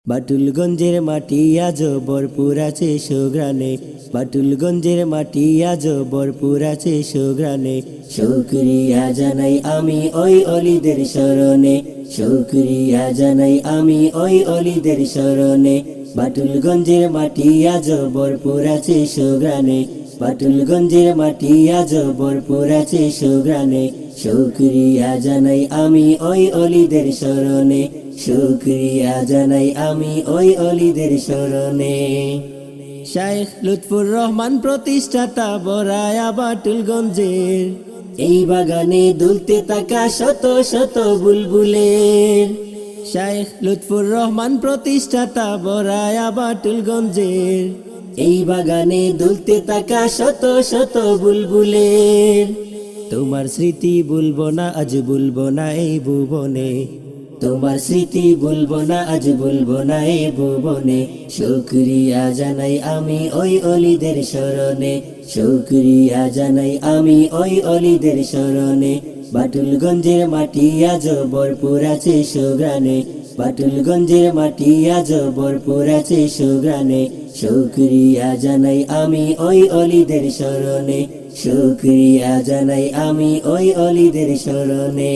বাটুলগঞ্জের মাটি আজও ভরপুর আছে সুঘ্রাণে, বাটুলগঞ্জের মাটি আজও ভরপুর আছে সুঘ্রাণে। শুকরিয়া জানাই আমি ওই অলিদের স্মরণে, শুকরিয়া জানাই আমি ওই অলিদের স্মরণে। বাটুলগঞ্জের মাটি আজও ভরপুর আছে সুঘ্রাণে, বাটুলগঞ্জের মাটি আজও ভরপুর আছে সুঘ্রাণে। শুকরিয়া জানাই আমি ওই অলিদের স্মরণে, শুকরিয়া জানাই আমি ওই অলিদের স্মরণে। শাইখ লুৎফুর রহমান প্রতিষ্ঠাতা বরায়া বাটুলগঞ্জের, এই বাগানে দুলতে থাকা শত শত বুলবুলের। শাইখ লুৎফুর রহমান প্রতিষ্ঠাতা বরায়া বাটুলগঞ্জের, এই বাগানে দুলতে থাকা শত শত বুলবুলের। তোমার স্মৃতি ভুলবো না আজ ভুলবো না এই ভুবনে, তোমার স্মৃতি ভুলবো না আজ ভুলবো না এই ভুবনে। শুকরিয়া জানাই আমি ওই অলিদের স্মরণে, শুকরিয়া জানাই আমি ওই অলিদের স্মরণে। বাটুলগঞ্জের মাটি আজও ভরপুর আছে সুঘ্রাণে, বাটুলগঞ্জের মাটি আজও ভরপুর আছে সুঘ্রাণে। শুকরিয়া জানাই আমি ওই অলিদের স্মরণে, শুকরিয়া জানাই আমি ওই অলিদের স্মরণে।